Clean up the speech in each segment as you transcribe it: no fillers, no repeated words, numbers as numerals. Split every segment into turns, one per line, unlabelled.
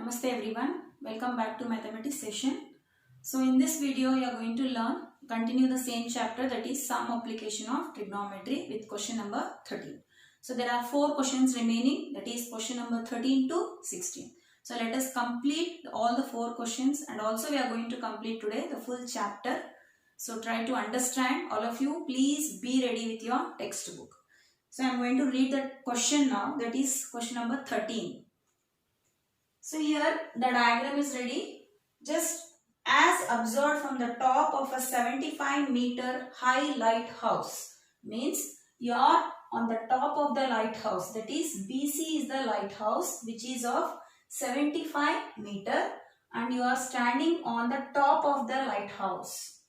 Namaste everyone, welcome back to mathematics session. So in this video you are going to continue the same chapter, that is sum application of trigonometry with question number 13. So there are 4 questions remaining, that is question number 13 to 16. So let us complete all the 4 questions, and also we are going to complete today the full chapter. So try to understand, all of you please be ready with your textbook. So I am going to read the question now, that is question number 13. So here the diagram is ready. Just as observed from the top of a 75-meter high lighthouse, means you are on the top of the lighthouse, that is BC is the lighthouse which is of 75 meter, and you are standing on the top of the lighthouse.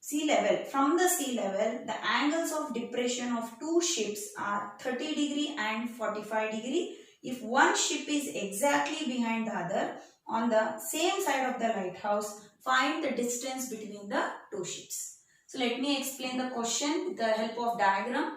Sea level. From the sea level, the angles of depression of two ships are 30 degree and 45 degree. If one ship is exactly behind the other on the same side of the lighthouse, find the distance between the two ships. So let me explain the question with the help of diagram.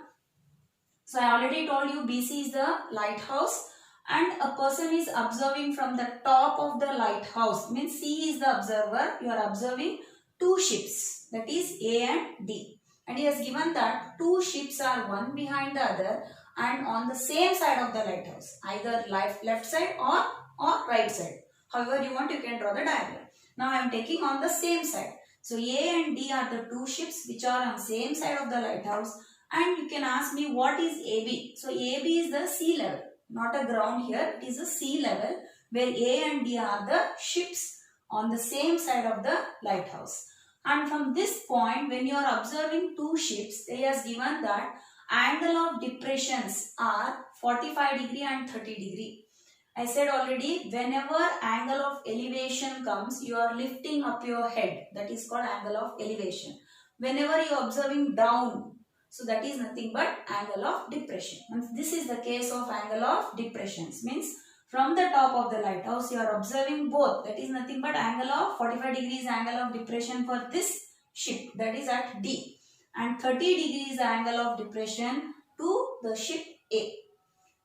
So I already told you BC is the lighthouse, and a person is observing from the top of the lighthouse, means C is the observer. You are observing two ships, that is A and D, and he has given that two ships are one behind the other and on the same side of the lighthouse, either left side or right side. However you want, you can draw the diagram. Now I am taking on the same side. So A and D are the two ships which are on same side of the lighthouse, and you can ask me what is AB. So AB is the sea level, not a ground here, it is a sea level where A and D are the ships on the same side of the lighthouse. And from this point, when you are observing two ships, they has given that angle of depressions are 45 degree and 30 degree. I said already, whenever angle of elevation comes, you are lifting up your head. That is called angle of elevation. Whenever you are observing down, so that is nothing but angle of depression. And this is the case of angle of depressions. Means from the top of the lighthouse, you are observing both. That is nothing but angle of 45 degrees angle of depression for this ship, that is at D. And 30 degrees angle of depression to the ship A.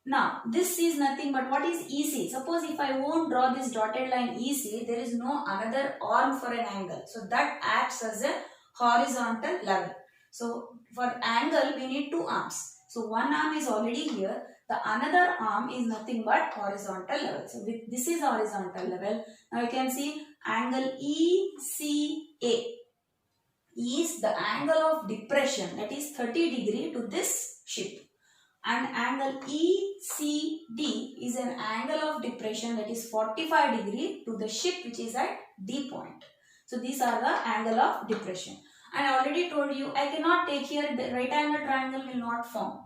Now, this is nothing but what is EC. Suppose if I won't draw this dotted line EC, there is no another arm for an angle. So, that acts as a horizontal level. So, for angle, we need two arms. So, one arm is already here. The another arm is nothing but horizontal level. So, this is horizontal level. Now, you can see angle ECA is the angle of depression, that is 30 degree to this ship, and angle ECD is an angle of depression, that is 45 degree to the ship which is at D point. So these are the angle of depression, and I already told you I cannot take here the right angle triangle will not form.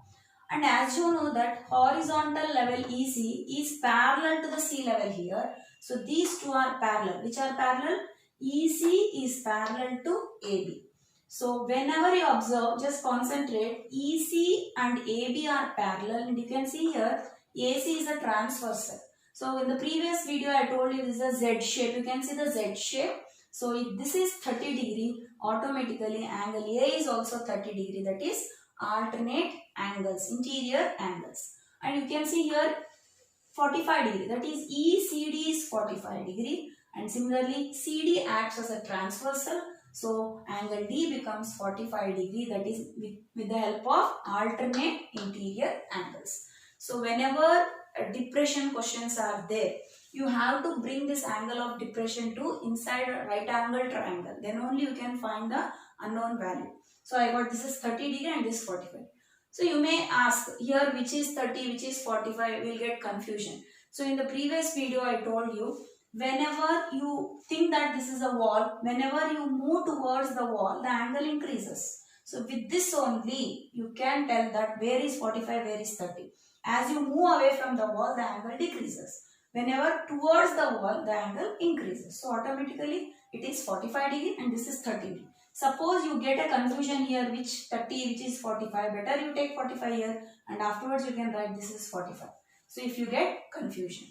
And as you know that horizontal level EC is parallel to the sea level here. So these two are parallel. Which are parallel? EC is parallel to AB. So whenever you observe, just concentrate, EC and AB are parallel, and you can see here AC is a transversal. So in the previous video I told you this is a Z shape. You can see the Z shape. So if this is 30 degree, automatically angle A is also 30 degree, that is alternate angles, interior angles. And you can see here 45 degree, that is ECD is 45 degree, and similarly CD acts as a transversal. So angle D becomes 45 degree, that is with the help of alternate interior angles. So whenever depression questions are there, you have to bring this angle of depression to inside a right angle triangle. Then only you can find the unknown value. So I got this is 30 degree and this is 45. So you may ask here which is 30, which is 45, will get confusion. So in the previous video I told you, whenever you think that this is a wall, whenever you move towards the wall, the angle increases. So with this only, you can tell that where is 45, where is 30. As you move away from the wall, the angle decreases. Whenever towards the wall, the angle increases. So automatically, it is 45 degree and this is 30 degree. Suppose you get a confusion here, which 30, which is 45. Better you take 45 here, and afterwards you can write this is 45. So if you get confusion.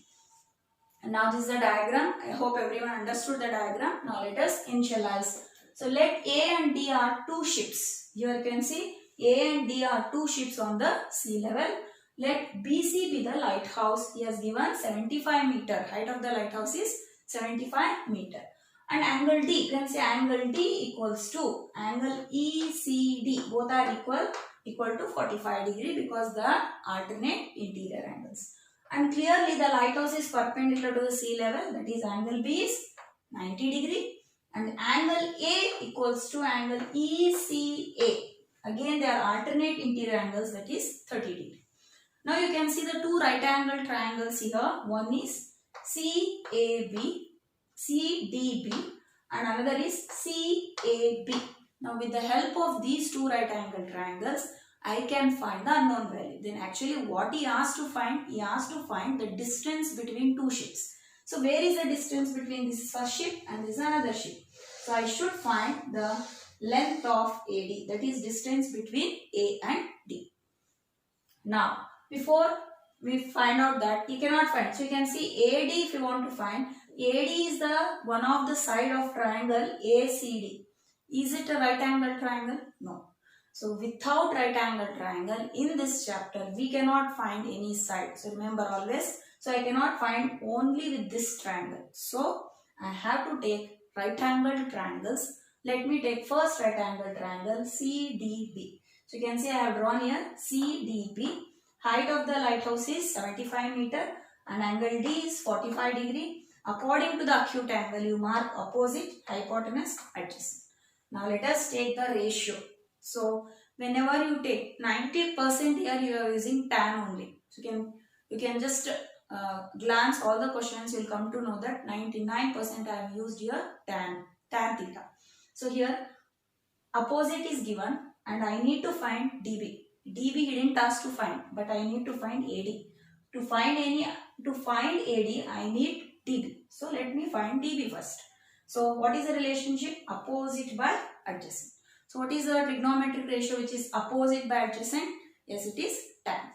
And now this is the diagram. I hope everyone understood the diagram. Now let us initialize. So let A and D are two ships. Here you can see A and D are two ships on the sea level, Let BC be the lighthouse. He has given 75 meter. Height of the lighthouse is 75 meter. And angle D, you can say angle D equals to angle ECD. Both are equal to 45 degree because they are alternate interior angles. And clearly the lighthouse is perpendicular to the sea level. That is angle B is 90 degree. And angle A equals to angle ECA. Again they are alternate interior angles, that is 30 degree. Now you can see the two right angle triangles here. One is CAB, CDB, and another is CAB. Now with the help of these two right angle triangles, I can find the unknown value. Then actually what he asked to find? He asked to find the distance between two ships. So where is the distance between this first ship and this another ship? So I should find the length of AD, that is distance between A and D. Now before we find out that, you cannot find. So you can see AD, if you want to find, AD is the one of the side of triangle ACD. Is it a right angle triangle? No. So without right angle triangle in this chapter, we cannot find any side. So remember always. So I cannot find only with this triangle. So I have to take right angle triangles. Let me take first right angle triangle CDB. So you can see I have drawn here CDB. Height of the lighthouse is 75 meter and angle D is 45 degree. According to the acute angle, you mark opposite, hypotenuse, adjacent. Now let us take the ratio. So whenever you take 90% here, you are using tan only. So you can just glance all the questions, you will come to know that 99% I have used here tan theta. So here opposite is given and I need to find DB. DB he didn't ask to find, but I need to find AD. To find AD, I need DB. So let me find DB first. So what is the relationship? Opposite by adjacent. So what is the trigonometric ratio which is opposite by adjacent? Yes, it is tan.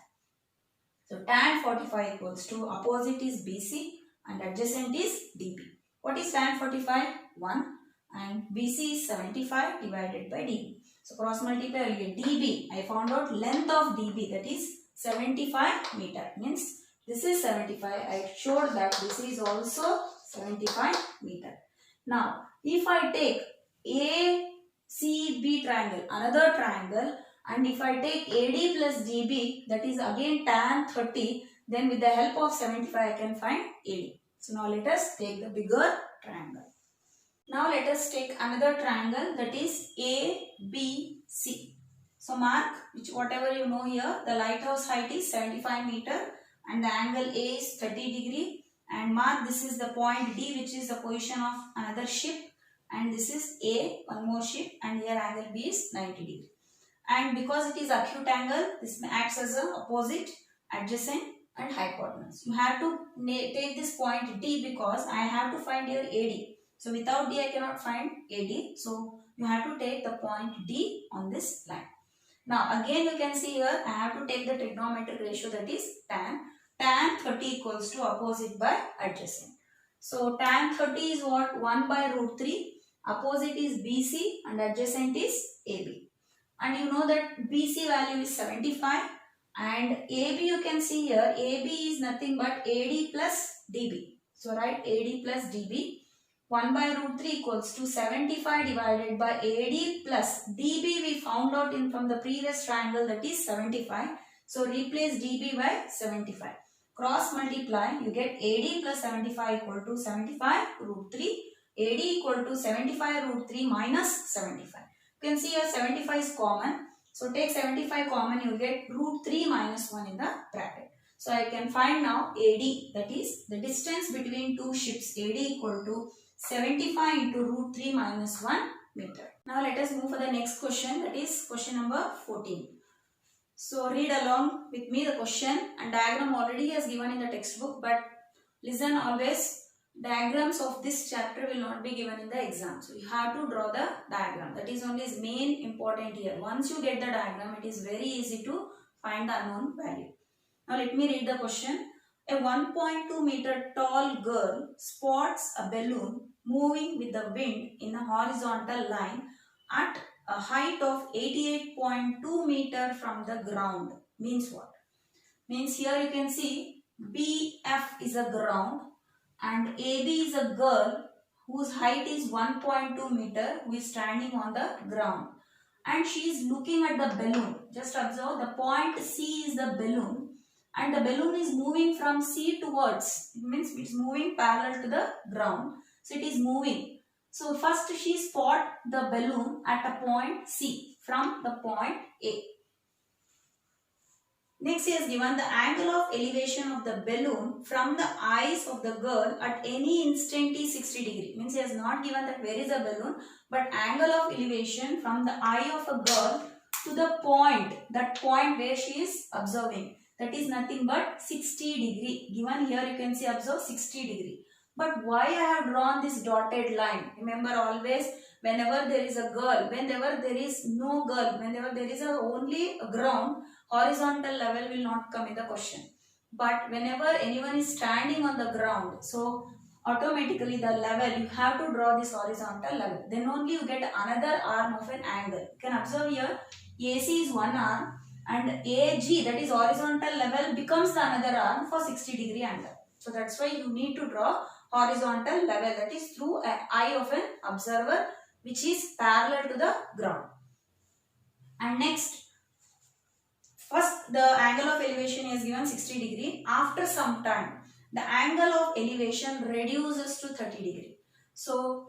So tan 45 equals to opposite is BC and adjacent is DB. What is tan 45? 1 and BC is 75 divided by DB. So cross multiply, will get DB. I found out length of DB, that is 75 meter. Means this is 75. I showed that this is also 75 meter. Now if I take ACB triangle, another triangle, and if I take AD plus DB, that is again tan 30, then with the help of 75 I can find AD. So now let us take the bigger triangle. Now let us take another triangle, that is ABC. So mark whatever you know here. The lighthouse height is 75 meter and the angle A is 30 degree. And mark this is the point D, which is the position of another ship. And this is A, one more ship, and here angle B is 90 degree. And because it is acute angle, this acts as a opposite, adjacent and hypotenuse. You have to take this point D because I have to find here AD. So without D I cannot find AD. So you have to take the point D on this line. Now again you can see here I have to take the trigonometric ratio, that is tan. Tan 30 equals to opposite by adjacent. So tan 30 is what? 1 by root 3. Opposite is BC and adjacent is AB. And you know that BC value is 75 and AB you can see here. AB is nothing but AD plus DB. So write AD plus DB. 1 by root 3 equals to 75 divided by AD plus DB we found out from the previous triangle, that is 75. So replace DB by 75. Cross multiply, you get AD plus 75 equal to 75 root 3. AD equal to 75 root 3 minus 75. You can see here 75 is common. So take 75 common, you get root 3 minus 1 in the bracket. So I can find now AD, that is the distance between two ships. AD equal to 75 into root 3 minus 1 meter. Now let us move for the next question, that is question number 14. So read along with me the question, and diagram already is given in the textbook, but listen always, diagrams of this chapter will not be given in the exam. So you have to draw the diagram. That is only is main important here. Once you get the diagram, it is very easy to find the unknown value. Now let me read the question. A 1.2 meter tall girl spots a balloon moving with the wind in a horizontal line at a height of 88.2 meter from the ground. Means what? Means here you can see BF is a ground and AB is a girl whose height is 1.2 meter, who is standing on the ground. And she is looking at the balloon. Just observe, the point C is the balloon and the balloon is moving from C towards. It means it is moving parallel to the ground. So it is moving. So first she spot the balloon at a point C from the point A. Next he has given the angle of elevation of the balloon from the eyes of the girl at any instant is 60 degree. Means he has not given that where is the balloon, but angle of elevation from the eye of a girl to the point, that point where she is observing. That is nothing but 60 degree. Given here you can see, observe 60 degree. But why I have drawn this dotted line? Remember always, whenever there is a girl, whenever there is no girl, whenever there is only a ground, horizontal level will not come in the question. But whenever anyone is standing on the ground, so automatically the level, you have to draw this horizontal level. Then only you get another arm of an angle. You can observe here, AC is one arm and AG, that is horizontal level, becomes the another arm for 60 degree angle. So that's why you need to draw horizontal level, that is through an eye of an observer which is parallel to the ground. And next, first the angle of elevation is given 60 degree. After some time, the angle of elevation reduces to 30 degree. So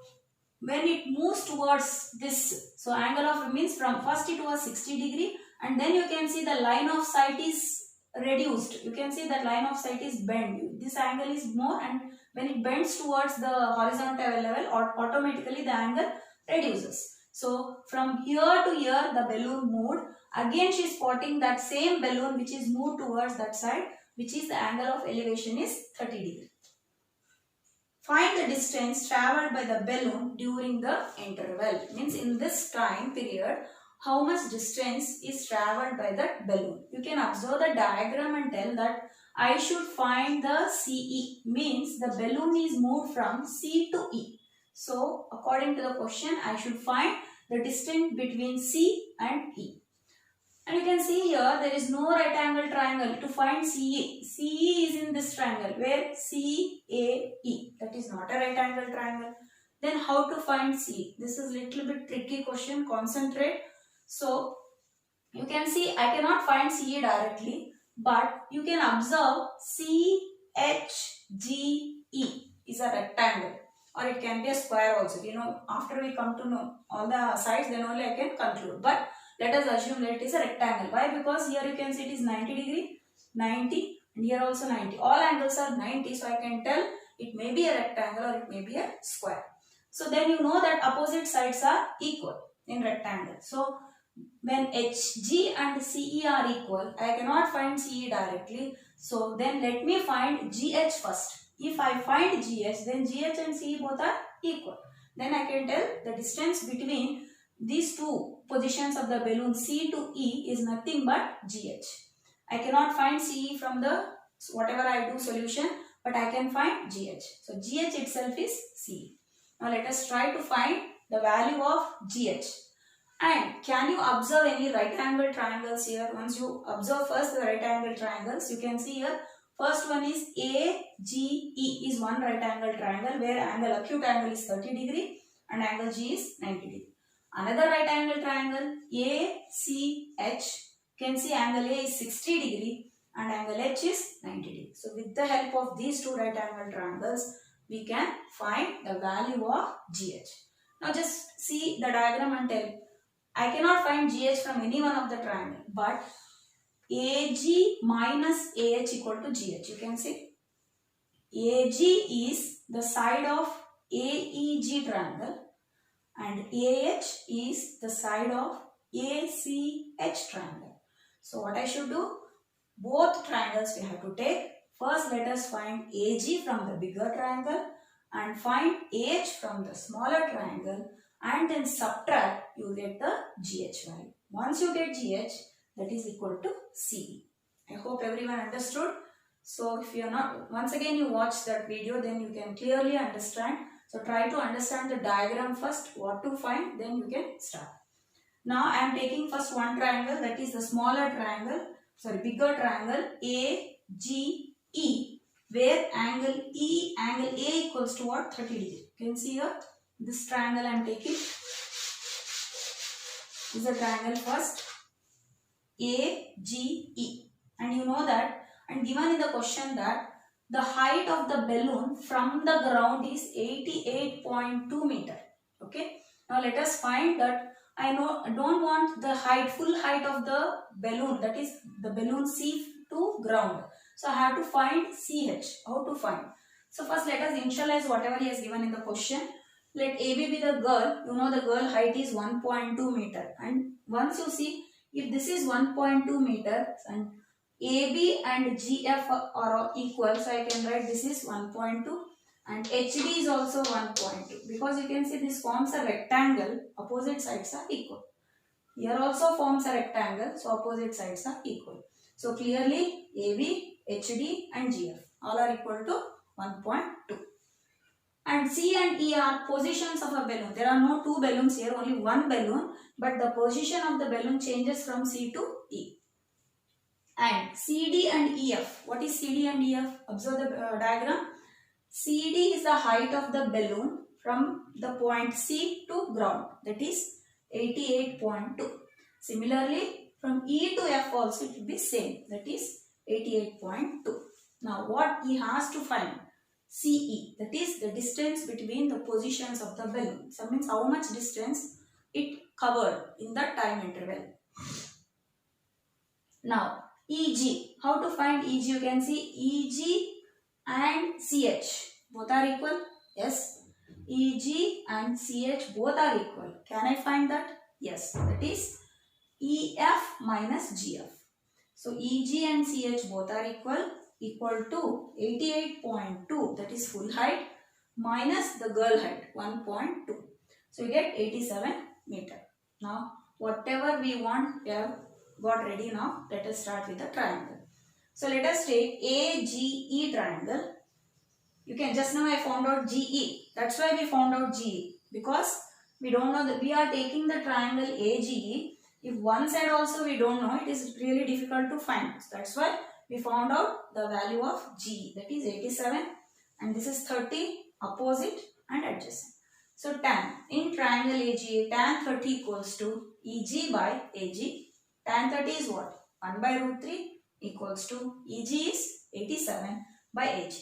when it moves towards this, so angle of means from first it was 60 degree and then you can see the line of sight is reduced. You can see that line of sight is bent. This angle is more, and when it bends towards the horizontal level, automatically the angle reduces. So from here to here the balloon moved. Again she is spotting that same balloon which is moved towards that side, which is the angle of elevation is 30 degree. Find the distance travelled by the balloon during the interval. Means in this time period, how much distance is travelled by that balloon. You can observe the diagram and tell that I should find the CE. Means the balloon is moved from C to E. So according to the question, I should find the distance between C and E. And you can see here there is no right angle triangle to find CE. CE is in this triangle where CAE. That is not a right angle triangle. Then how to find CE? This is little bit tricky question. Concentrate. So you can see I cannot find CE directly, but you can observe CHGE is a rectangle, or it can be a square also. You know, after we come to know all the sides, then only I can conclude. But let us assume that it is a rectangle. Why? Because here you can see it is 90 degree, 90, and here also 90. All angles are 90, so I can tell it may be a rectangle or it may be a square. So then you know that opposite sides are equal in rectangle. So when HG and CE are equal, I cannot find CE directly. So then let me find GH first. If I find GH, then GH and CE both are equal. Then I can tell the distance between these two positions of the balloon C to E is nothing but GH. I cannot find CE from the whatever I do solution, but I can find GH. So GH itself is CE. Now let us try to find the value of GH. And can you observe any right angle triangles here? Once you observe first the right angle triangles, you can see here first one is AGE is one right angle triangle where angle acute angle is 30 degree and angle G is 90 degree. Another right angle triangle ACH, can see angle A is 60 degree and angle H is 90 degree. So with the help of these two right angle triangles, we can find the value of GH. Now just see the diagram and tell. I cannot find GH from any one of the triangle, but AG minus AH equal to GH. You can see AG is the side of AEG triangle and AH is the side of ACH triangle. So what I should do? Both triangles we have to take. First let us find AG from the bigger triangle and find AH from the smaller triangle, and then subtract, you get the GH value. Once you get GH, that is equal to CE. I hope everyone understood. So if you are not, once again you watch that video, then you can clearly understand. So try to understand the diagram first, what to find, then you can start. Now I am taking first one triangle, that is the smaller triangle. bigger triangle AGE, where angle A equals to what? 30 degree. You can see here, this triangle I am taking. This is a triangle first, AGE, and you know that, and given in the question that the height of the balloon from the ground is 88.2 meter. Okay. Now let us find that. I don't want the full height of the balloon, that is the balloon C to ground. So I have to find CH. How to find? So first let us initialize whatever he has given in the question. Let AB be the girl. You know the girl height is 1.2 meter. And once you see, if this is 1.2 meter and AB and GF are equal, so I can write this is 1.2 and HD is also 1.2, because you can see this forms a rectangle, opposite sides are equal. Here also forms a rectangle, so opposite sides are equal. So clearly AB, HD and GF all are equal to 1.2. And C and E are positions of a balloon. There are no two balloons here, only one balloon, but the position of the balloon changes from C to E. And CD and EF. What is CD and EF? Observe the diagram. CD is the height of the balloon from the point C to ground, that is 88.2. Similarly, from E to F also it will be same, that is 88.2. Now what he has to find? CE, that is the distance between the positions of the balloon. So means how much distance it covered in the time interval. Now EG, how to find EG? You can see EG and CH both are equal. Yes, EG and CH both are equal. Can I find that? Yes, that is EF minus GF. So EG and CH both are equal to 88.2, that is full height, minus the girl height 1.2. So you get 87 meter. Now whatever we want we have got ready. Now let us start with the triangle. So let us take AGE triangle. You can, just now I found out GE. That's why we found out GE, because we don't know that we are taking the triangle AGE. If one side also we don't know, it is really difficult to find. So that's why we found out the value of GE, that is 87, and this is 30, opposite and adjacent. So tan, in triangle AGE, tan 30 equals to EG by AG. Tan 30 is what? 1 by root 3 equals to EG is 87 by AG.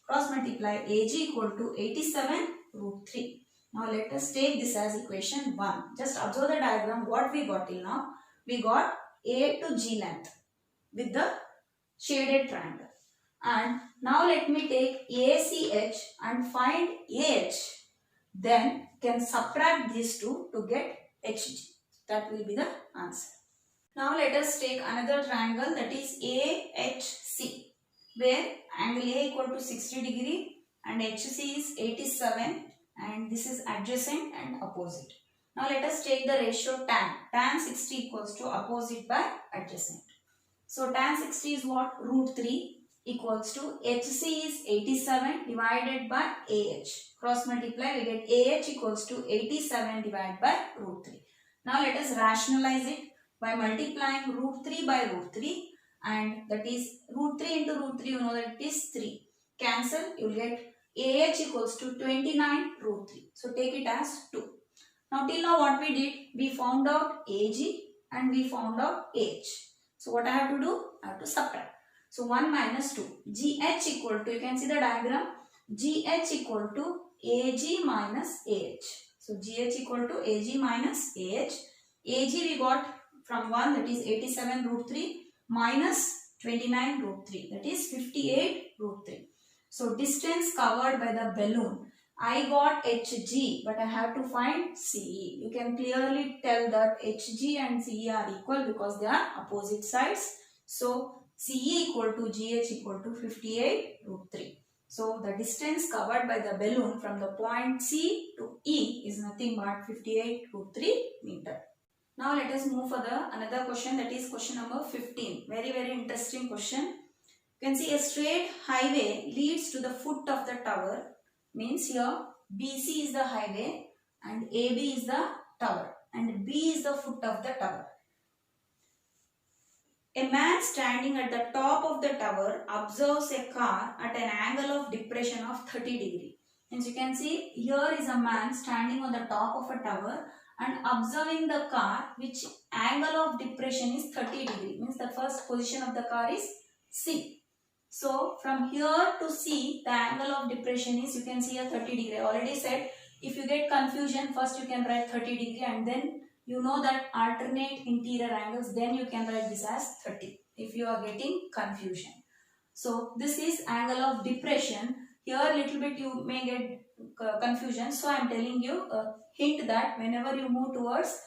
Cross multiply, AG equal to 87 root 3. Now let us take this as equation 1. Just observe the diagram. What we got till now? We got A to G length with the shaded triangle. And now let me take ACH and find AH. Then can subtract these two to get HG. That will be the answer. Now let us take another triangle, that is AHC, where angle A equal to 60 degree and HC is 87, and this is adjacent and opposite. Now let us take the ratio tan. Tan 60 equals to opposite by adjacent. So tan 60 is what? Root 3 equals to HC is 87 divided by AH. Cross multiply, we get AH equals to 87 divided by root 3. Now let us rationalize it by multiplying root 3 by root 3, and that is root 3 into root 3, you know that it is 3. Cancel, you will get AH equals to 29 root 3. So take it as 2. Now till now what we did? We found out AG and we found out AH. So what I have to do? I have to subtract. So 1 minus 2. GH equal to, you can see the diagram, GH equal to AG minus AH. So GH equal to AG minus AH. AG we got from 1, that is 87 root 3 minus 29 root 3, that is 58 root 3. So distance covered by the balloon, I got HG, but I have to find CE. You can clearly tell that HG and CE are equal because they are opposite sides. So CE equal to GH equal to 58 root 3. So the distance covered by the balloon from the point C to E is nothing but 58 root 3 meter. Now let us move for the another question, that is question number 15. Very interesting question. You can see a straight highway leads to the foot of the tower. Means here BC is the highway and AB is the tower and B is the foot of the tower. A man standing at the top of the tower observes a car at an angle of depression of 30 degree. As you can see, here is a man standing on the top of a tower and observing the car which angle of depression is 30 degree. Means the first position of the car is C. So from here to C, the angle of depression is, you can see, a 30 degree. I already said, if you get confusion, first you can write 30 degree and then you know that alternate interior angles, then you can write this as 30 if you are getting confusion. So this is angle of depression. Here little bit you may get confusion. So I am telling you a hint that whenever you move towards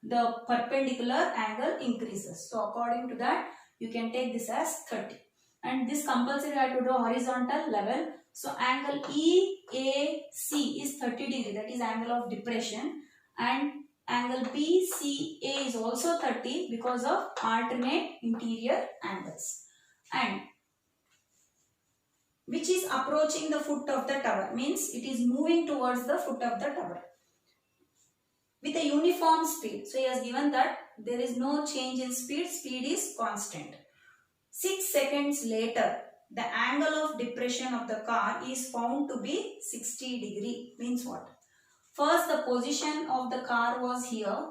the perpendicular, angle increases. So according to that, you can take this as 30. And this compulsory I have to draw horizontal level. So angle EAC is 30 degree. That is angle of depression. And angle BCA is also 30 because of alternate interior angles. And which is approaching the foot of the tower, means it is moving towards the foot of the tower with a uniform speed. So he has given that there is no change in speed, speed is constant. 6 seconds later, the angle of depression of the car is found to be 60 degree. Means what? First the position of the car was here.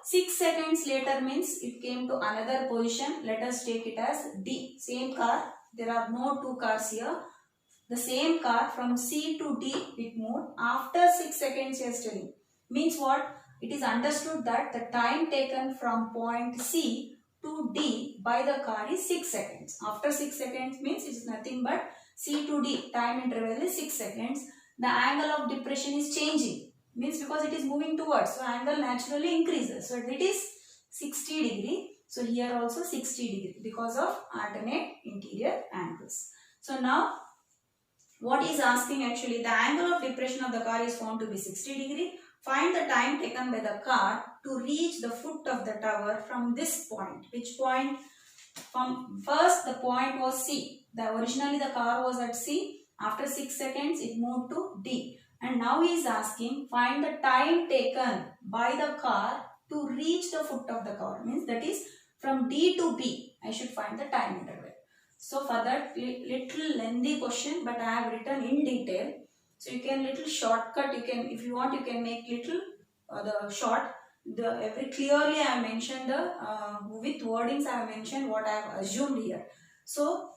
6 seconds later means it came to another position. Let us take it as D. Same car. There are no two cars here. The same car from C to D it moved. After 6 seconds yesterday. Means what? It is understood that the time taken from point C to D by the car is 6 seconds. After 6 seconds means it is nothing but C to D. Time interval is 6 seconds. The angle of depression is changing. Means because it is moving towards. So angle naturally increases. So it is 60 degree. So here also 60 degree because of alternate interior angles. So now what is asking actually, the angle of depression of the car is found to be 60 degree. Find the time taken by the car to reach the foot of the tower from this point. Which point? From first the point was C. Originally the car was at C. After 6 seconds it moved to D. And now he is asking, find the time taken by the car to reach the foot of the car. Means that is from D to B. I should find the time interval. So for that little lengthy question, but I have written in detail. So you can little shortcut, you can, if you want, you can make little the short. Very clearly I have mentioned the with wordings I have mentioned what I have assumed here. So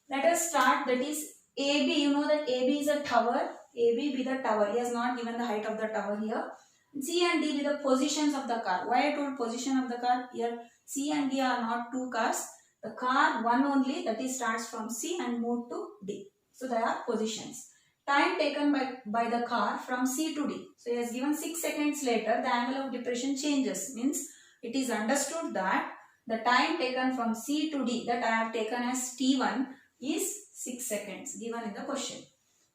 let us start. That is AB. You know that AB is a tower. AB be the tower. He has not given the height of the tower here. C and D be the positions of the car. Why I told position of the car? Here C and D are not two cars. The car one only, that is starts from C and move to D. So they are positions. Time taken by the car from C to D. So he has given 6 seconds later, the angle of depression changes. Means it is understood that the time taken from C to D, that I have taken as T1, is 6 seconds given in the question.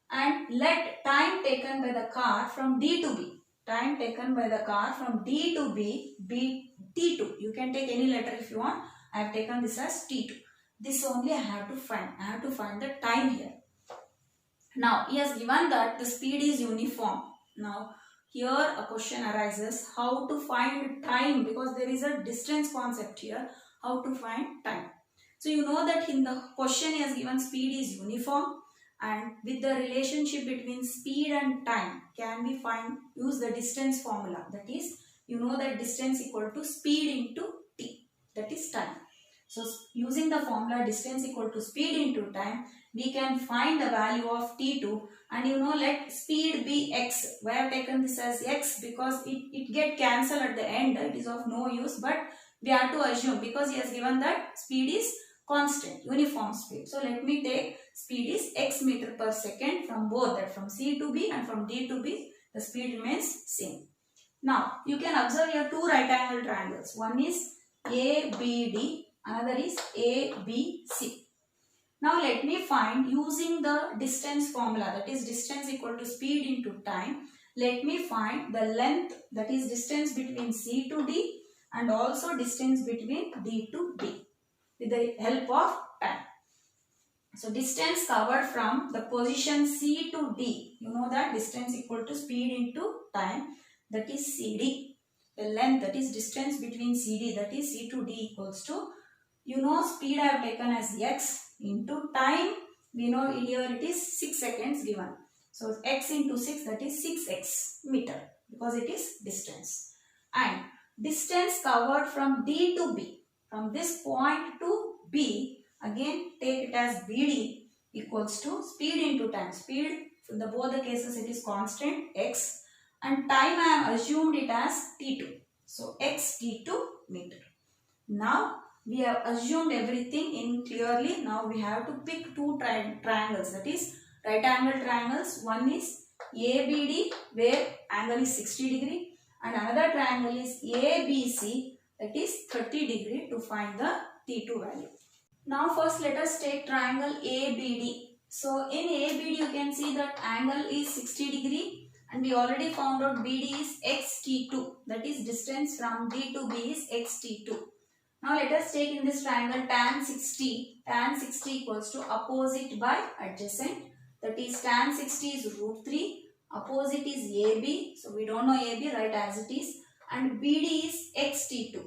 And let time taken by the car from D to B. Time taken by the car from D to B be T2. You can take any letter if you want. I have taken this as T2. This only I have to find. I have to find the time here. Now, he has given that the speed is uniform. Now, here a question arises, how to find time, because there is a distance concept here. How to find time. So, you know that in the question he has given speed is uniform, and with the relationship between speed and time, can we use the distance formula. That is, you know that distance equal to speed into t. That is time. So, using the formula distance equal to speed into time, we can find the value of T2, and you know, let speed be x. Why I have taken this as x? Because it get cancelled at the end. It is of no use, but we have to assume because he has given that speed is constant, uniform speed. So, let me take speed is x meter per second from both, that from C to B and from D to B, the speed remains same. Now, you can observe here two right angle triangles. One is ABD. Another is ABC. Now let me find using the distance formula, that is distance equal to speed into time. Let me find the length, that is distance between C to D and also distance between D to B with the help of time. So distance covered from the position C to D, you know that distance equal to speed into time, that is CD. The length, that is distance between CD, that is C to D, equals to You know speed I have taken as x into time. We know here it is 6 seconds given. So x into 6, that is 6x meter, because it is distance. And distance covered from D to B, from this point to B, again take it as BD equals to speed into time. Speed, in both the cases it is constant x, and time I have assumed it as T2. So x T2 meter. Now we have assumed everything in clearly. Now we have to pick two triangles, that is right angle triangles. One is ABD where angle is 60 degree, and another triangle is ABC, that is 30 degree, to find the T2 value. Now first let us take triangle ABD. So in ABD you can see that angle is 60 degree, and we already found out BD is XT2, that is distance from D to B is XT2. Now let us take in this triangle tan 60. Tan 60 equals to opposite by adjacent, that is tan 60 is root 3, opposite is AB, so we don't know AB, write as it is, and BD is XT2.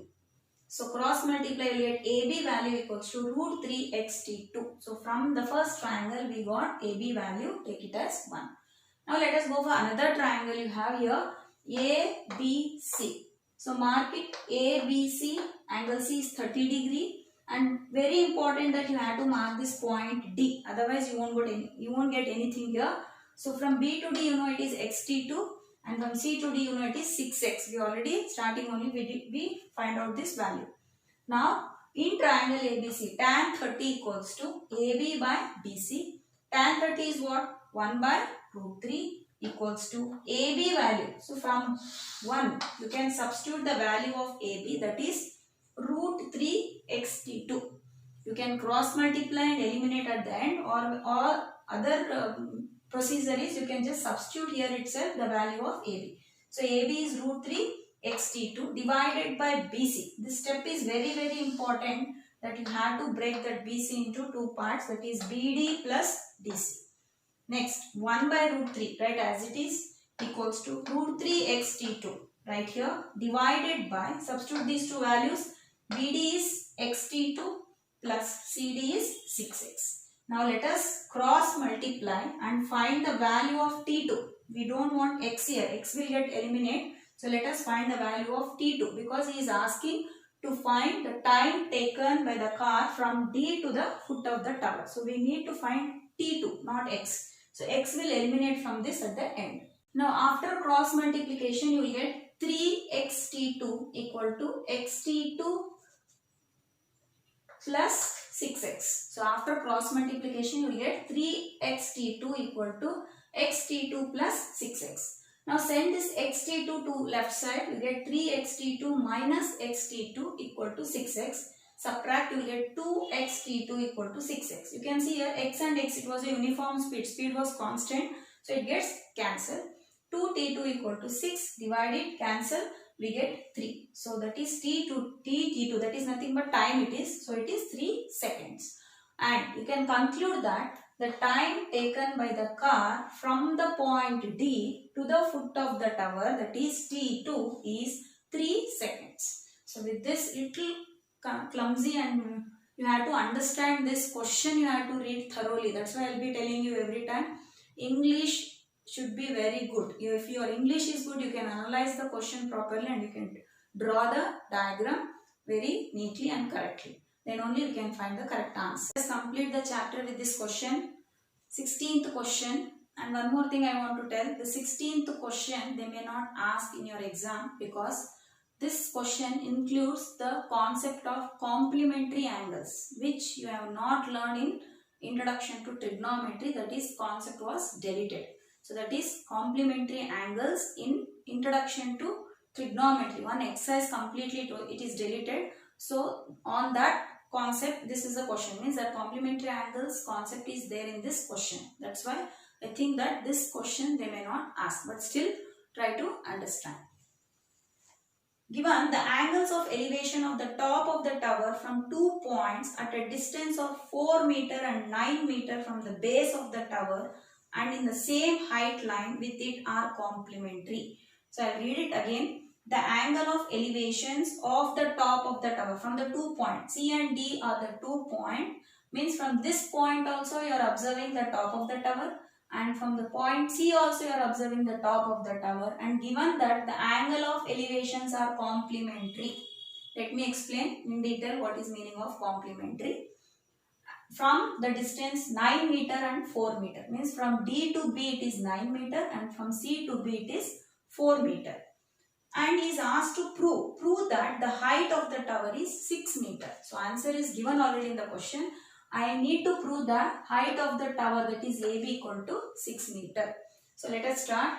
So cross multiply, we get AB value equals to root 3 XT2. So from the first triangle we got AB value, take it as 1. Now let us go for another triangle you have here, ABC. So mark it ABC, angle C is 30 degree, and very important that you have to mark this point D, otherwise you won't get anything here. So from B to D you know it is XT2, and from C to D you know it is 6x. We already starting only we find out this value. Now in triangle ABC, tan 30 equals to AB by BC. Tan 30 is what? 1 by root 3 equals to AB value. So from 1 you can substitute the value of AB, that is root 3 XT2. You can cross multiply and eliminate at the end, or other procedure is you can just substitute here itself the value of AB. So AB is root 3 XT2 divided by BC. This step is very important, that you have to break that BC into two parts, that is BD plus DC. Next 1 by root 3, right as it is, equals to root 3 XT2 right here, divided by, substitute these two values, BD is XT2 plus CD is 6x. Now let us cross multiply and find the value of T2. We don't want x here, x will get eliminated. So let us find the value of T2, because he is asking to find the time taken by the car from D to the foot of the tower. So we need to find T2, not x. So x will eliminate from this at the end. Now after cross multiplication you will get 3xt2 equal to xt2 plus 6x. So after cross multiplication you will get 3xt2 equal to xt2 plus 6x. Now send this xt2 to left side, you get 3xt2 minus xt2 equal to 6x. Subtract, you will get 2xt2 equal to 6x. You can see here x and x, it was a uniform speed. Speed was constant, so it gets cancelled. 2t2 equal to 6, divided, cancel, we get 3. So that is t2, that is nothing but time it is. So it is 3 seconds. And you can conclude that the time taken by the car from the point D to the foot of the tower, that is T2, is 3 seconds. So with this little clumsy, and you have to understand this question, you have to read thoroughly. That's why I will be telling you every time, English should be very good. If your English is good, you can analyze the question properly and you can draw the diagram very neatly and correctly. Then only you can find the correct answer. Let's complete the chapter with this question. 16th question. And one more thing I want to tell. The 16th question they may not ask in your exam, because this question includes the concept of complementary angles, which you have not learned in Introduction to Trigonometry. That is, concept was deleted. So that is complementary angles in Introduction to Trigonometry. One exercise completely it is deleted. So on that concept, this is a question. Means that complementary angles concept is there in this question. That's why I think that this question they may not ask, but still try to understand. Given the angles of elevation of the top of the tower from 2 points at a distance of 4 meter and 9 meter from the base of the tower and in the same height line with it are complementary. So I will read it again. the angle of elevations of the top of the tower from the 2 points. C and D are the 2 points. Means from this point also you are observing the top of the tower, and from the point C also you are observing the top of the tower, and given that the angle of elevations are complementary. Let me explain in detail what is meaning of complementary. From the distance 9 meter and 4 meter, means from D to B it is 9 meter and from C to B it is 4 meter. And he is asked to prove that the height of the tower is 6 meter. So answer is given already in the question. I need to prove the height of the tower, that is AB equal to 6 meter. So let us start.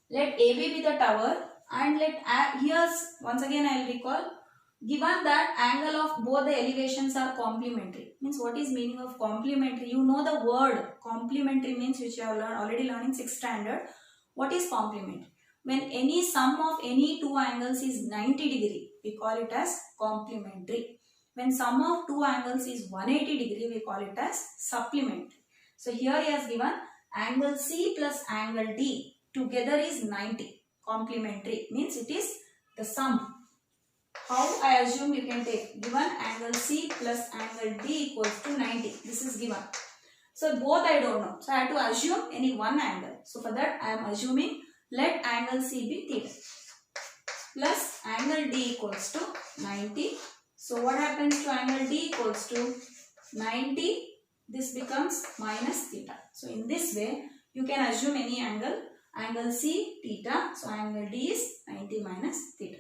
Let AB be the tower, and here's once again I will recall, given that angle of both the elevations are complementary. Means what is meaning of complementary? You know the word complementary means, which you have already learned in 6th standard. What is complementary? When any sum of any two angles is 90 degree, we call it as complementary. When sum of two angles is 180 degree, we call it as supplementary. So here he has given angle C plus angle D together is 90. Complementary means it is the sum. How I assume you can take, given angle C plus angle D equals to 90. This is given. So both I don't know. So I have to assume any one angle. So for that I am assuming, let angle C be theta plus angle D equals to 90. So what happens to angle D equals to 90? This becomes minus theta. So in this way you can assume any angle. Angle C theta. So angle D is 90 minus theta.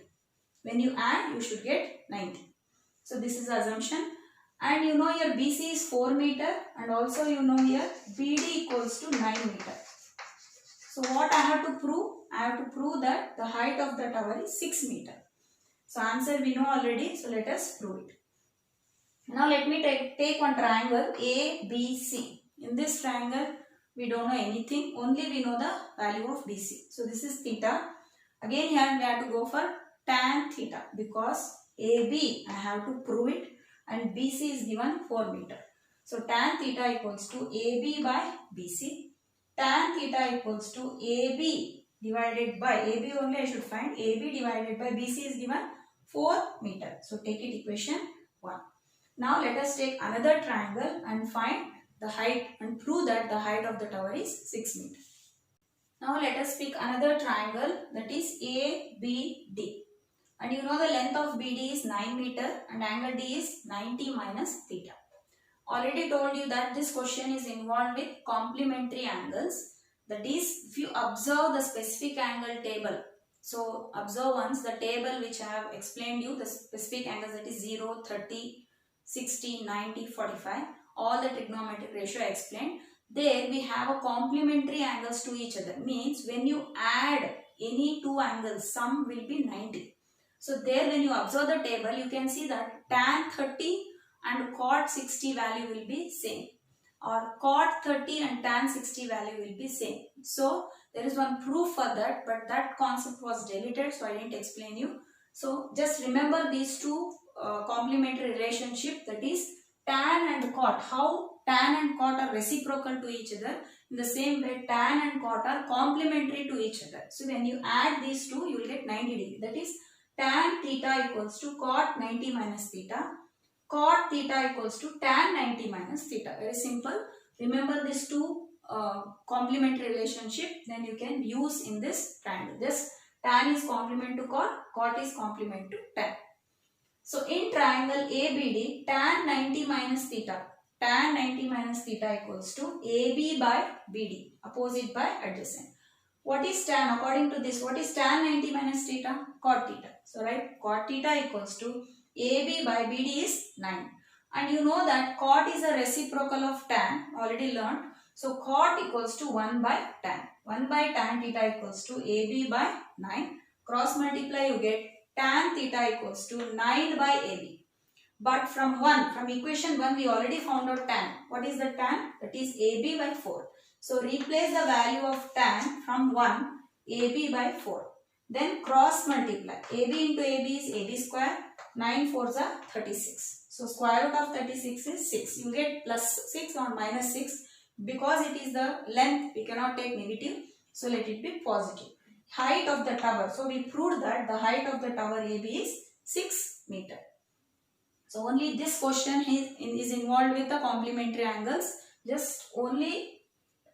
When you add, you should get 90. So this is the assumption. And you know here BC is 4 meter, and also you know here BD equals to 9 meter. So what I have to prove? I have to prove that the height of the tower is 6 meter. So answer we know already. So let us prove it. Now let me take one triangle ABC. In this triangle we don't know anything. Only we know the value of BC. So this is theta. Again here we have to go for tan theta, because AB I have to prove it and BC is given 4 meter. So tan theta equals to AB by BC. Tan theta equals to AB divided by, AB only I should find, AB divided by BC is given 4 meter. So take it equation 1. Now let us take another triangle and find the height and prove that the height of the tower is 6 meter. Now let us pick another triangle, that is ABD. And you know the length of BD is 9 meter and angle D is 90 minus theta. Already told you that this question is involved with complementary angles. That is, if you observe the specific angle table. So observe once the table which I have explained you, the specific angles, that is 0, 30, 60, 90, 45. All the trigonometric ratio I explained. There we have a complementary angles to each other. Means when you add any two angles, sum will be 90. So there when you observe the table, you can see that tan 30 and cot 60 value will be same, or cot 30 and tan 60 value will be same. So there is one proof for that, but that concept was deleted, so I didn't explain you. So just remember these two complementary relationship, that is tan and cot. How tan and cot are reciprocal to each other. In the same way tan and cot are complementary to each other. So when you add these two, you will get 90 degree. That is tan theta equals to cot 90 minus theta. Cot theta equals to tan 90 minus theta. Very simple. Remember these two complementary relationship, then you can use in this triangle. This tan is complement to cot, cot is complement to tan. So in triangle ABD, tan 90 minus theta. Tan 90 minus theta equals to AB by BD, opposite by adjacent. What is tan? According to this, what is tan 90 minus theta? Cot theta. So right, cot theta equals to AB by BD is 9. And you know that cot is a reciprocal of tan, already learned. So cot equals to 1 by tan. 1 by tan theta equals to AB by 9. Cross multiply, you get tan theta equals to 9 by AB. But from equation 1 we already found out tan. What is the tan? That is AB by 4. So replace the value of tan from 1, AB by 4. Then cross multiply. AB into AB is AB square. 9 4s are 36. So square root of 36 is 6. You get plus 6 or minus 6. Because it is the length, we cannot take negative. So let it be positive. height of the tower. So we proved that the height of the tower AB is 6 meter. So only this question is involved with the complementary angles. Just only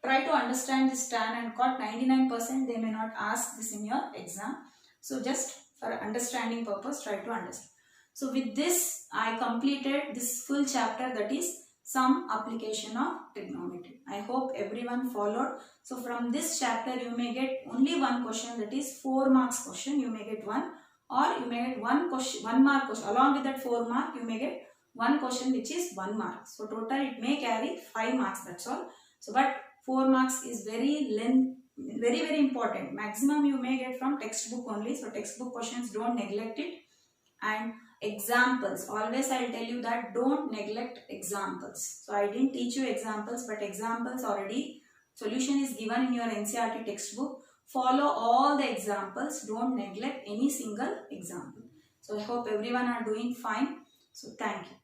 try to understand this tan and cot. 99% they may not ask this in your exam. So just for understanding purpose, try to understand. So with this, I completed this full chapter, that is some application of trigonometry. I hope everyone followed. So from this chapter, you may get only one question, that is 4 marks question. You may get one, or you may get one question, 1 mark question. Along with that 4 mark, you may get one question which is 1 mark. So total it may carry 5 marks, that's all. So but 4 marks is very important. Maximum you may get from textbook only. So textbook questions, don't neglect it. And examples, always I will tell you that don't neglect examples. So I didn't teach you examples, but examples already, solution is given in your NCERT textbook. Follow all the examples, don't neglect any single example. So I hope everyone are doing fine. So thank you.